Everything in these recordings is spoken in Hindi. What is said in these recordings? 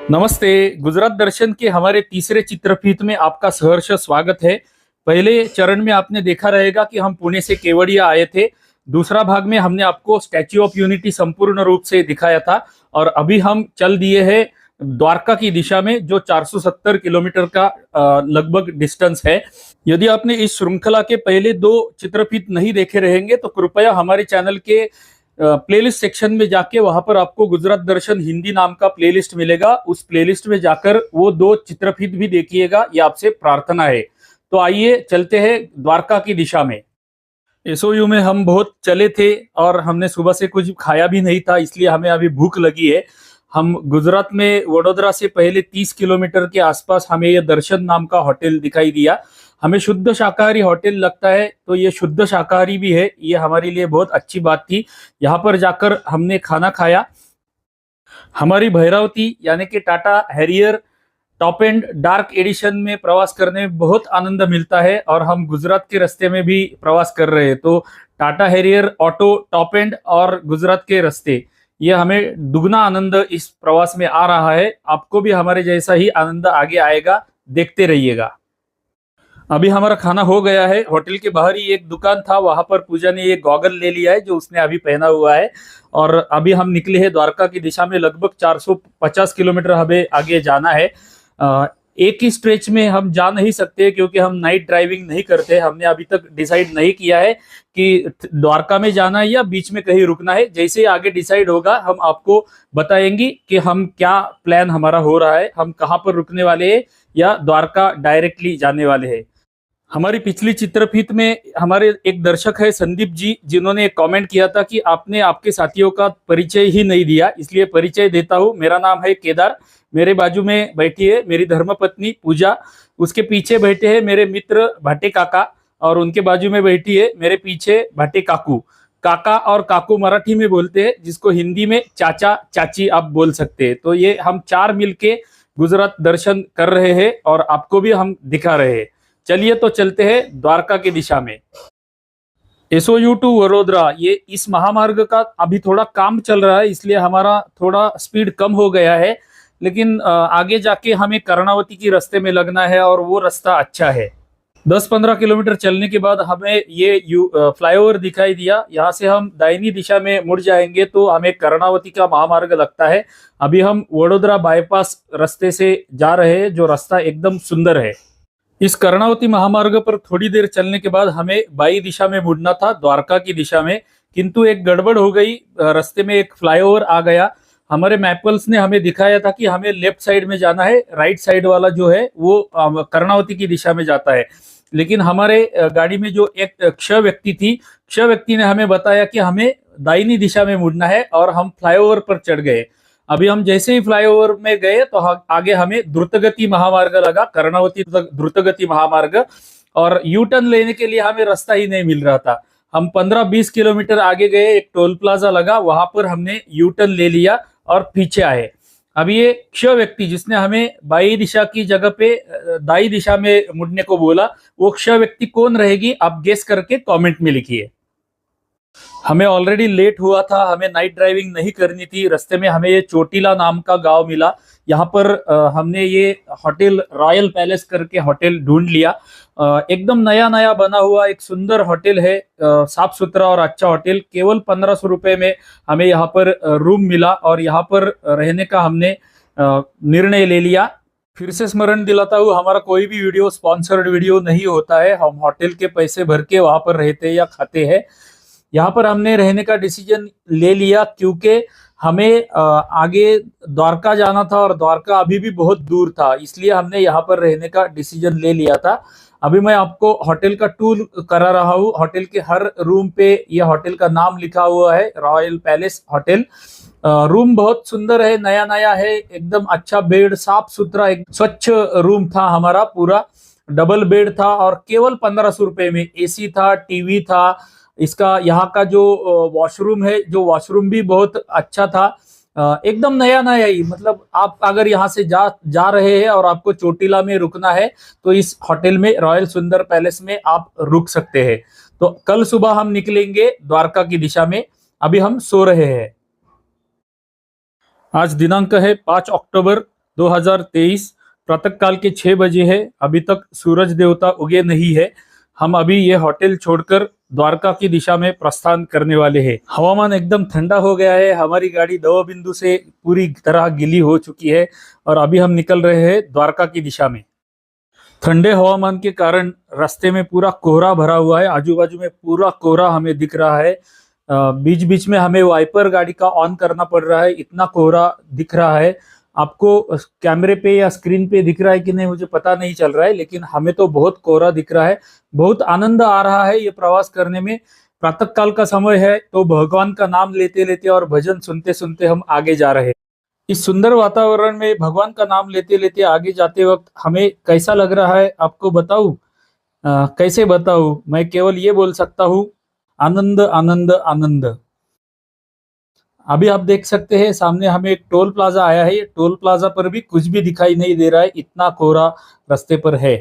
नमस्ते। गुजरात दर्शन के हमारे तीसरे चित्रफीत में आपका सहर्ष स्वागत है। पहले चरण में आपने देखा रहेगा कि हम पुणे से केवड़िया आए थे। दूसरा भाग में हमने आपको स्टैच्यू ऑफ यूनिटी संपूर्ण रूप से दिखाया था और अभी हम चल दिए हैं द्वारका की दिशा में, जो 470 किलोमीटर का लगभग डिस्टेंस है। यदि आपने इस श्रृंखला के पहले दो चित्रफीत नहीं देखे रहेंगे तो कृपया हमारे चैनल के प्लेलिस्ट सेक्शन में जाके वहां पर आपको गुजरात दर्शन हिंदी नाम का प्लेलिस्ट मिलेगा। उस प्लेलिस्ट में जाकर वो दो चित्रफीत भी देखिएगा, ये आपसे प्रार्थना है। तो आइए चलते हैं द्वारका की दिशा में। एसओयू में हम बहुत चले थे और हमने सुबह से कुछ खाया भी नहीं था, इसलिए हमें अभी भूख लगी है। हम गुजरात में वडोदरा से पहले 30 किलोमीटर के आसपास हमें यह दर्शन नाम का होटल दिखाई दिया। हमें शुद्ध शाकाहारी होटल लगता है, तो ये शुद्ध शाकाहारी भी है, ये हमारे लिए बहुत अच्छी बात थी। यहाँ पर जाकर हमने खाना खाया। हमारी भैरवती यानी कि Tata Harrier top and dark edition में प्रवास करने में बहुत आनंद मिलता है और हम गुजरात के रास्ते में भी प्रवास कर रहे हैं, तो Tata Harrier auto top and और गुजरात के रास्ते, ये हमें दुगना आनंद इस प्रवास में आ रहा है। आपको भी हमारे जैसा ही आनंद आगे आएगा, देखते रहिएगा। अभी हमारा खाना हो गया है। होटल के बाहर ही एक दुकान था, वहां पर पूजा ने ये गॉगल ले लिया है जो उसने अभी पहना हुआ है और अभी हम निकले हैं द्वारका की दिशा में। लगभग 450 किलोमीटर हमें आगे जाना है। एक ही स्ट्रेच में हम जा नहीं सकते क्योंकि हम नाइट ड्राइविंग नहीं करते। हमने अभी तक डिसाइड नहीं किया है कि द्वारका में जाना है या बीच में कहीं रुकना है। जैसे ही आगे डिसाइड होगा हम आपको बताएंगे कि हम क्या प्लान हमारा हो रहा है, हम कहाँ पर रुकने वाले हैं या द्वारका डायरेक्टली जाने वाले हैं। हमारी पिछली चित्रफीत में हमारे एक दर्शक है संदीप जी, जिन्होंने एक कमेंट किया था कि आपने आपके साथियों का परिचय ही नहीं दिया, इसलिए परिचय देता हूँ। मेरा नाम है केदार, मेरे बाजू में बैठी है मेरी धर्मपत्नी पूजा, उसके पीछे बैठे हैं मेरे मित्र भाटे काका और उनके बाजू में बैठी है मेरे पीछे भाटे काकू। काका और काकू मराठी में बोलते हैं, जिसको हिंदी में चाचा चाची आप बोल सकते हैं। तो ये हम चार मिलके गुजरात दर्शन कर रहे हैं और आपको भी हम दिखा रहे हैं। चलिए तो चलते हैं द्वारका की दिशा में। एसओयू टू वडोदरा, ये इस महामार्ग का अभी थोड़ा काम चल रहा है, इसलिए हमारा थोड़ा स्पीड कम हो गया है, लेकिन आगे जाके हमें कर्णावती की रास्ते में लगना है और वो रास्ता अच्छा है। 10-15 किलोमीटर चलने के बाद हमें ये फ्लाईओवर दिखाई दिया। यहाँ से हम दाहिनी दिशा में मुड़ जाएंगे तो हमें कर्णावती का महामार्ग लगता है। अभी हम वडोदरा बाईपास रास्ते से जा रहे हैं, जो रास्ता एकदम सुंदर है। इस कर्णावती महामार्ग पर थोड़ी देर चलने के बाद हमें बाई दिशा में मुड़ना था, द्वारका की दिशा में, किंतु एक गड़बड़ हो गई। रास्ते में एक फ्लाईओवर आ गया। हमारे मैपल्स ने हमें दिखाया था कि हमें लेफ्ट साइड में जाना है, राइट साइड वाला जो है वो कर्णावती की दिशा में जाता है। लेकिन हमारे गाड़ी में जो एक क्ष व्यक्ति थी, क्ष व्यक्ति ने हमें बताया कि हमें दाहिनी दिशा में मुड़ना है और हम फ्लाईओवर पर चढ़ गए। अभी हम जैसे ही फ्लाईओवर में गए तो आगे हमें द्रुतगति महामार्ग लगा, कर्णावती द्रुतगति महामार्ग, और यू टर्न लेने के लिए हमें रास्ता ही नहीं मिल रहा था। हम 15-20 किलोमीटर आगे गए, एक टोल प्लाजा लगा, वहां पर हमने यू टर्न ले लिया और पीछे आए। अभी ये क्ष व्यक्ति जिसने हमें बाई दिशा की जगह पे दाई दिशा में मुड़ने को बोला, वो क्ष व्यक्ति कौन रहेगी आप गेस करके कमेंट में लिखिए। हमें ऑलरेडी लेट हुआ था, हमें नाइट ड्राइविंग नहीं करनी थी। रास्ते में हमें ये चोटीला नाम का गांव मिला। यहाँ पर हमने ये होटल रॉयल पैलेस करके होटल ढूंढ लिया। एकदम नया नया बना हुआ एक सुंदर होटल है, साफ सुथरा और अच्छा होटल। केवल 1500 रुपए में हमें यहाँ पर रूम मिला और यहाँ पर रहने का हमने निर्णय ले लिया। फिर से स्मरण दिलाता हूँ, हमारा कोई भी वीडियो स्पॉन्सर्ड वीडियो नहीं होता है। हम होटल के पैसे भर के वहां पर रहते हैं या खाते हैं। यहाँ पर हमने रहने का डिसीजन ले लिया क्योंकि हमें आगे द्वारका जाना था और द्वारका अभी भी बहुत दूर था, इसलिए हमने यहाँ पर रहने का डिसीजन ले लिया था। अभी मैं आपको होटल का टूर करा रहा हूँ। होटल के हर रूम पे यह होटल का नाम लिखा हुआ है, रॉयल पैलेस होटल। रूम बहुत सुंदर है, नया नया है, एकदम अच्छा बेड, साफ सुथरा, एक स्वच्छ रूम था हमारा पूरा। डबल बेड था और केवल 1500 रुपए में एसी था, टीवी था। इसका यहाँ का जो वॉशरूम है, जो वॉशरूम भी बहुत अच्छा था, एकदम नया नया ही। मतलब आप अगर यहाँ से जा रहे हैं और आपको चोटीला में रुकना है तो इस होटल में, रॉयल सुंदर पैलेस में आप रुक सकते हैं। तो कल सुबह हम निकलेंगे द्वारका की दिशा में। अभी हम सो रहे हैं। आज दिनांक है 5 अक्टूबर 2023 प्रातः काल के 6 बजे है। अभी तक सूरज देवता उगे नहीं है। हम अभी ये होटल छोड़कर द्वारका की दिशा में प्रस्थान करने वाले हैं। हवामान एकदम ठंडा हो गया है। हमारी गाड़ी दो बिंदु से पूरी तरह गीली हो चुकी है और अभी हम निकल रहे हैं द्वारका की दिशा में। ठंडे हवामान के कारण रास्ते में पूरा कोहरा भरा हुआ है। आजू बाजू में पूरा कोहरा हमें दिख रहा है। बीच बीच में हमें वाइपर गाड़ी का ऑन करना पड़ रहा है, इतना कोहरा दिख रहा है। आपको कैमरे पे या स्क्रीन पे दिख रहा है कि नहीं मुझे पता नहीं चल रहा है, लेकिन हमें तो बहुत कोहरा दिख रहा है। बहुत आनंद आ रहा है ये प्रवास करने में। प्रातः काल का समय है तो भगवान का नाम लेते लेते और भजन सुनते सुनते हम आगे जा रहे हैं। इस सुंदर वातावरण में भगवान का नाम लेते लेते आगे जाते वक्त हमें कैसा लग रहा है आपको बताऊं? कैसे बताऊं? मैं केवल ये बोल सकता हूँ, आनंद आनंद आनंद। अभी आप देख सकते हैं सामने हमें एक टोल प्लाजा आया है। ये टोल प्लाजा पर भी कुछ भी दिखाई नहीं दे रहा है, इतना कोहरा रास्ते पर है।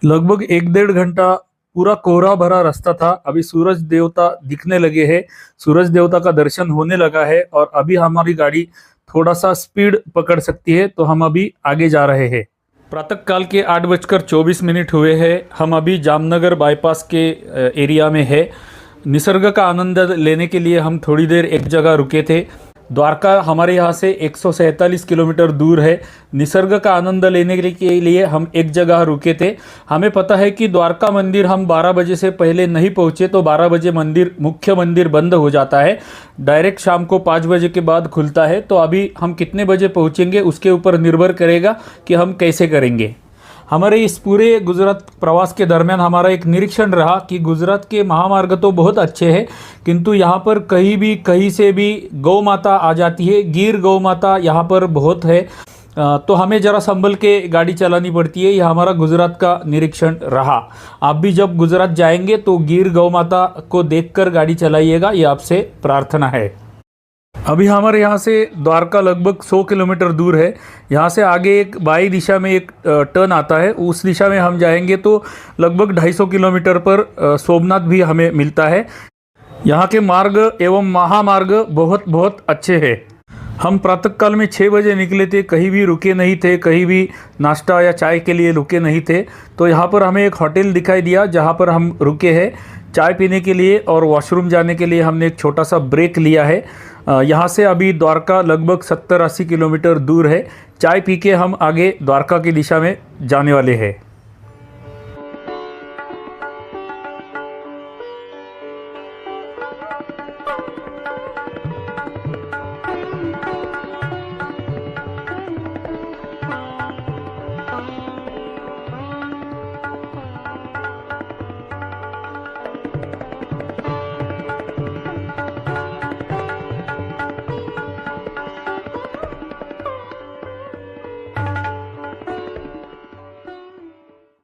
लगभग 1-1.5 घंटा पूरा कोहरा भरा रास्ता था। अभी सूरज देवता दिखने लगे हैं, सूरज देवता का दर्शन होने लगा है और अभी हमारी गाड़ी थोड़ा सा स्पीड पकड़ सकती है, तो हम अभी आगे जा रहे हैं। प्रातः काल के 8:24 हुए हैं। हम अभी जामनगर बाईपास के एरिया में है। निसर्ग का आनंद लेने के लिए हम थोड़ी देर एक जगह रुके थे। द्वारका हमारे यहाँ से 147 किलोमीटर दूर है। निसर्ग का आनंद लेने के लिए हम एक जगह रुके थे। हमें पता है कि द्वारका मंदिर हम 12 बजे से पहले नहीं पहुँचे तो 12 बजे मुख्य मंदिर बंद हो जाता है। डायरेक्ट शाम को 5 बजे के बाद खुलता है। तो अभी हम कितने बजे पहुँचेंगे उसके ऊपर निर्भर करेगा कि हम कैसे करेंगे। हमारे इस पूरे गुजरात प्रवास के दरमियान हमारा एक निरीक्षण रहा कि गुजरात के महामार्ग तो बहुत अच्छे हैं, किंतु यहाँ पर कहीं से भी गौ माता आ जाती है। गिर गौ माता यहाँ पर बहुत है, तो हमें ज़रा संभल के गाड़ी चलानी पड़ती है। यह हमारा गुजरात का निरीक्षण रहा। आप भी जब गुजरात जाएंगे तो गिर गौ माता को देखकर गाड़ी चलाइएगा, ये आपसे प्रार्थना है। अभी हमारे यहाँ से द्वारका लगभग 100 किलोमीटर दूर है। यहाँ से आगे एक बाई दिशा में एक टर्न आता है, उस दिशा में हम जाएंगे तो लगभग 250 किलोमीटर पर सोमनाथ भी हमें मिलता है। यहाँ के मार्ग एवं महामार्ग बहुत बहुत अच्छे हैं। हम प्रातःकाल में 6 बजे निकले थे, कहीं भी रुके नहीं थे, कहीं भी नाश्ता या चाय के लिए रुके नहीं थे। तो यहाँ पर हमें एक होटल दिखाई दिया जहाँ पर हम रुके हैं चाय पीने के लिए और वॉशरूम जाने के लिए। हमने एक छोटा सा ब्रेक लिया है। यहाँ से अभी द्वारका लगभग 70-80 किलोमीटर दूर है। चाय पी के हम आगे द्वारका की दिशा में जाने वाले हैं।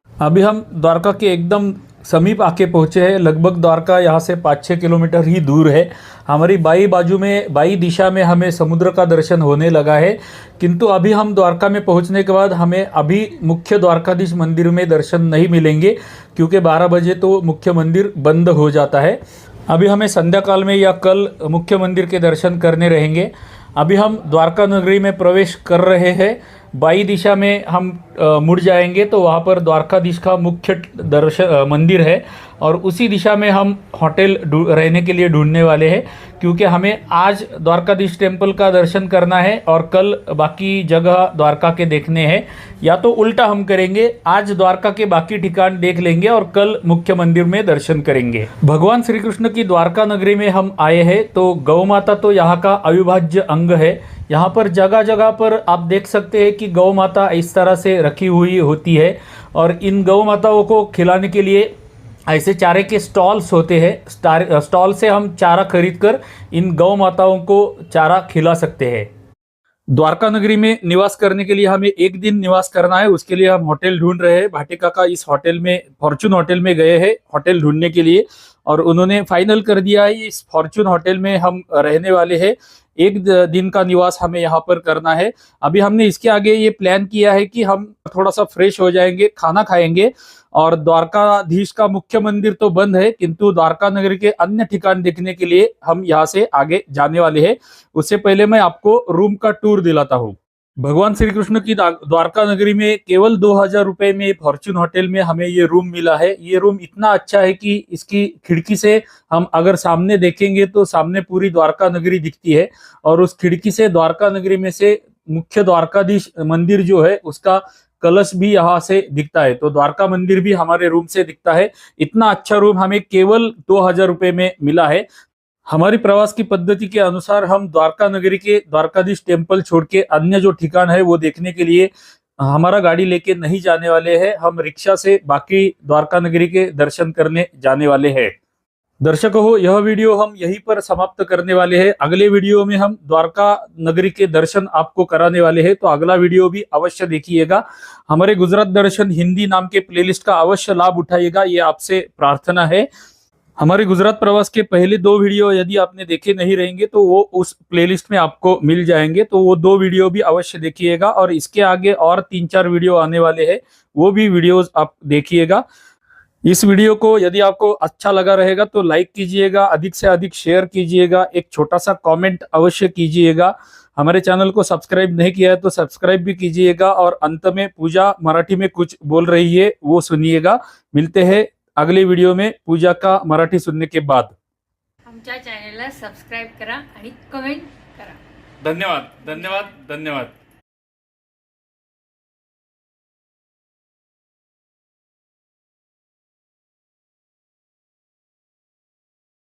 अभी हम द्वारका के एकदम समीप आके पहुँचे हैं। लगभग द्वारका यहाँ से 5-6 किलोमीटर ही दूर है। हमारी बाई दिशा में हमें समुद्र का दर्शन होने लगा है, किंतु अभी हम द्वारका में पहुँचने के बाद हमें अभी मुख्य द्वारकाधीश मंदिर में दर्शन नहीं मिलेंगे, क्योंकि 12 बजे तो मुख्य मंदिर बंद हो जाता है। अभी हमें संध्या काल में या कल मुख्य मंदिर के दर्शन करने रहेंगे। अभी हम द्वारका नगरी में प्रवेश कर रहे हैं। बाई दिशा में हम मुड़ जाएंगे तो वहाँ पर द्वारकाधीश का मुख्य मंदिर है और उसी दिशा में हम होटल रहने के लिए ढूंढने वाले हैं, क्योंकि हमें आज द्वारकाधीश टेम्पल का दर्शन करना है और कल बाकी जगह द्वारका के देखने हैं। या तो उल्टा हम करेंगे, आज द्वारका के बाकी ठिकान देख लेंगे और कल मुख्य मंदिर में दर्शन करेंगे। भगवान श्री कृष्ण की द्वारका नगरी में हम आए हैं तो गौ माता तो यहाँ का अविभाज्य अंग है। यहाँ पर जगह जगह पर आप देख सकते हैं कि गौ माता इस तरह से रखी हुई होती है और इन गौ माताओं को खिलाने के लिए ऐसे चारे के स्टॉल्स होते हैं। स्टॉल से हम चारा खरीद कर इन गौ माताओं को चारा खिला सकते हैं। द्वारका नगरी में निवास करने के लिए हमें एक दिन निवास करना है, उसके लिए हम होटल ढूंढ रहे हैं। भाटे काका इस होटल में फॉर्चून होटल में गए हैं होटल ढूंढने के लिए और उन्होंने फाइनल कर दिया है इस फॉर्चून होटल में हम रहने वाले हैं। एक दिन का निवास हमें यहाँ पर करना है। अभी हमने इसके आगे ये प्लान किया है कि हम थोड़ा सा फ्रेश हो जाएंगे, खाना खाएंगे और द्वारकाधीश का मुख्य मंदिर तो बंद है, किंतु द्वारका नगरी के अन्य ठिकान देखने के लिए हम यहाँ से आगे जाने वाले हैं। उससे पहले मैं आपको रूम का टूर दिलाता हूँ। भगवान श्री कृष्ण की द्वारका नगरी में केवल 2,000 रुपए में फॉर्च्यून होटल में हमें ये रूम मिला है। ये रूम इतना अच्छा है कि इसकी खिड़की से हम अगर सामने देखेंगे तो सामने पूरी द्वारका नगरी दिखती है, और उस खिड़की से द्वारका नगरी में से मुख्य द्वारकाधीश मंदिर जो है उसका कलश भी यहाँ से दिखता है। तो द्वारका मंदिर भी हमारे रूम से दिखता है। इतना अच्छा रूम हमें केवल 2,000 रुपए में मिला है। हमारी प्रवास की पद्धति के अनुसार हम द्वारका नगरी के द्वारकाधीश टेम्पल छोड़ के अन्य जो ठिकान है वो देखने के लिए हमारा गाड़ी लेके नहीं जाने वाले हैं। हम रिक्शा से बाकी द्वारका नगरी के दर्शन करने जाने वाले हैं। दर्शकों हो, यह वीडियो हम यहीं पर समाप्त करने वाले हैं। अगले वीडियो में हम द्वारका नगरी के दर्शन आपको कराने वाले हैं, तो अगला वीडियो भी अवश्य देखिएगा। हमारे गुजरात दर्शन हिंदी नाम के प्लेलिस्ट का अवश्य लाभ उठाइएगा, ये आपसे प्रार्थना है। हमारे गुजरात प्रवास के पहले 2 वीडियो यदि आपने देखे नहीं रहेंगे तो वो उस प्लेलिस्ट में आपको मिल जाएंगे, तो वो 2 वीडियो भी अवश्य देखिएगा। और इसके आगे और 3-4 वीडियो आने वाले हैं, वो भी वीडियोस आप देखिएगा। इस वीडियो को यदि आपको अच्छा लगा रहेगा तो लाइक कीजिएगा, अधिक से अधिक शेयर कीजिएगा, एक छोटा सा कमेंट अवश्य कीजिएगा। हमारे चैनल को सब्सक्राइब नहीं किया है तो सब्सक्राइब भी कीजिएगा, और अंत में पूजा मराठी में कुछ बोल रही है वो सुनिएगा। मिलते हैं अगले वीडियो में पूजा का मराठी सुनने के बाद। आमच्या चॅनलला सबस्क्राईब करा आणि कमेंट करा। धन्यवाद, धन्यवाद, धन्यवाद।